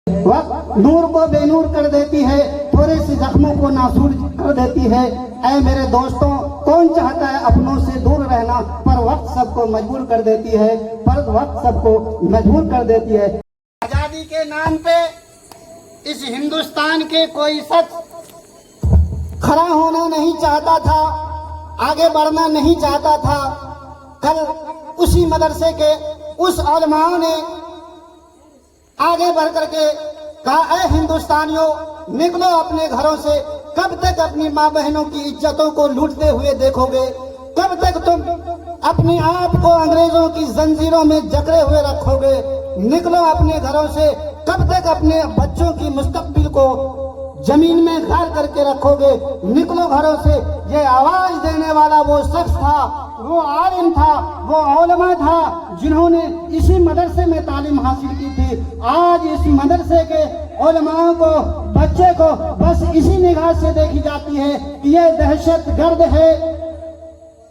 वक्त नूर को बेनूर कर देती है, थोड़े से जख्मों को नासूर कर देती है। ऐ मेरे दोस्तों, कौन चाहता है अपनों से दूर रहना, पर वक्त सबको मजबूर कर देती है, पर वक्त सबको मजबूर कर देती है। आजादी के नाम पे इस हिंदुस्तान के कोई शख्स खड़ा होना नहीं चाहता था, आगे बढ़ना नहीं चाहता था। कल उसी मदरसे के उस उलमाओं ने आगे बढ़ करके कहा, ऐ हिंदुस्तानियों, निकलो अपने घरों से। कब तक अपनी माँ बहनों की इज्जतों को लूटते हुए देखोगे? कब तक तुम अपने आप को अंग्रेजों की जंजीरों में जकड़े हुए रखोगे? निकलो अपने घरों से। कब तक अपने बच्चों की मुस्तकबिल को जमीन में गाड़ करके रखोगे? निकलो घरों से। ये आवाज देने वाला वो शख्स था, वो आलिम था, वो उलमा था, जिन्होंने इसी मदरसे में तालीम हासिल की थी। आज इस मदरसे के उलमाओं को, बच्चे को बस इसी निगाह से देखी जाती है कि ये दहशतगर्द है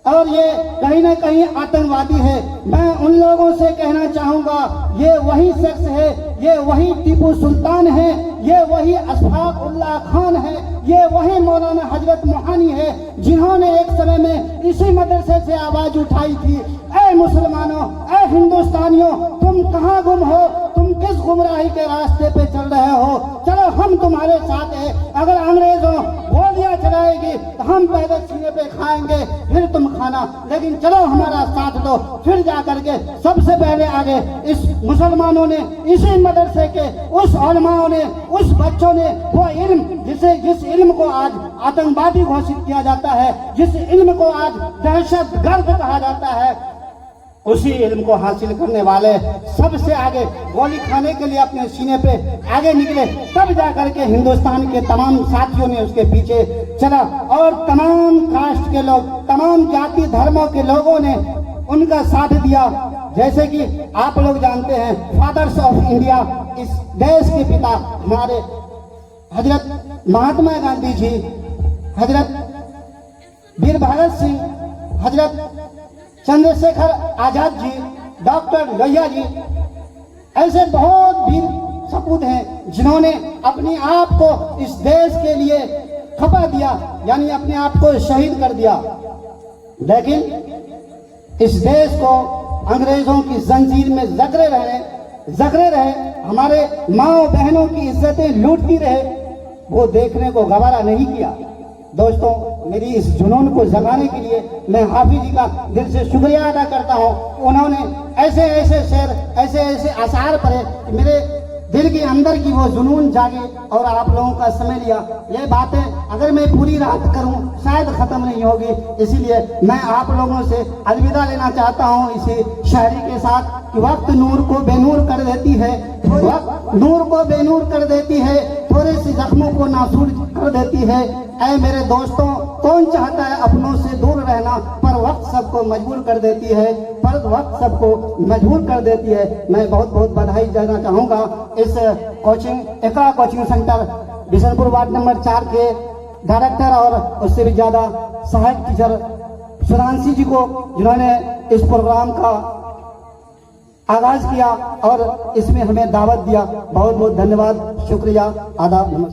और ये कहीं ना कहीं आतंकवादी है। मैं उन लोगों से कहना चाहूंगा, ये वही शख्स है, ये वही टीपू सुल्तान है, ये वही अशफाक उल्लाह खान है, ये वही मौलाना हजरत मोहानी है, जिन्होंने एक समय में इसी मदरसे से आवाज उठाई थी, ऐ मुसलमानों, ऐ हिंदुस्तानियों, तुम कहाँ गुम हो? तुम किस गुमराही के रास्ते पे चल रहे हो? चलो हम तुम्हारे साथ हैं। अगर अंग्रेजों गोलियां चलाएगी तो हम पहले सीने पे खाएंगे, फिर तुम खाना, लेकिन चलो हमारा साथ दो। फिर जाकर के सबसे पहले आगे इस मुसलमानों ने, इसी मदरसे के उस उलमाओं ने, उस बच्चों ने वो इल्म जिस इल्म को आज आतंकवादी घोषित किया जाता है, जिस इल्म को आज दहशतगर्द कहा जाता है, उसी इल्म को हासिल करने वाले सबसे आगे गोली खाने के लिए अपने सीने पे आगे निकले। तब जाकर के हिंदुस्तान के तमाम साथियों ने उसके पीछे चला और तमाम कास्ट के लोग, तमाम जाति धर्मों के लोगों ने उनका साथ दिया। जैसे कि आप लोग जानते हैं, फादर्स ऑफ इंडिया, इस देश के पिता हमारे हजरत महात्मा गांधी जी, हजरत वीर भगत सिंह, हजरत चंद्रशेखर आजाद जी, डॉक्टर लोहिया जी, ऐसे बहुत वीर सपूत हैं जिन्होंने अपने आप को इस देश के लिए खपा दिया, यानी अपने आप को शहीद कर दिया। लेकिन इस देश को अंग्रेजों की जंजीर में जकड़े रहे, हमारे माँ बहनों की इज्जतें लूटती रहे, वो देखने को गवारा नहीं किया। दोस्तों, मेरी इस जुनून को जगाने के लिए मैं हाफिज जी का दिल से शुक्रिया अदा करता हूँ। उन्होंने ऐसे ऐसे शेर, ऐसे ऐसे आसार पढ़े कि मेरे दिल के अंदर की वो जुनून जागे और आप लोगों का समय लिया। ये बातें अगर मैं पूरी रात करूं शायद खत्म नहीं होगी, इसीलिए मैं आप लोगों से अलविदा लेना चाहता हूं इसी शायरी के साथ कि वक्त नूर को बेनूर कर देती है, वक्त नूर को बेनूर कर देती है, थोड़े से जख्मों को नासूर कर देती है। ऐ मेरे दोस्तों, कौन चाहता है अपनों से दूर रहना, पर वक्त सबको मजबूर कर देती है, पर वक्त सबको मजबूर कर देती है। मैं बहुत बहुत बधाई देना चाहूँगा इस coaching Iqra coaching centre Bishanpur ward number 4 के डायरेक्टर और उससे भी ज़्यादा सहायक टीचर सुधांशी जी को, जिन्होंने इस प्रोग्राम का आगाज किया और इसमें हमें दावत दिया। बहुत बहुत धन्यवाद, शुक्रिया, आदाब, नमस्कार।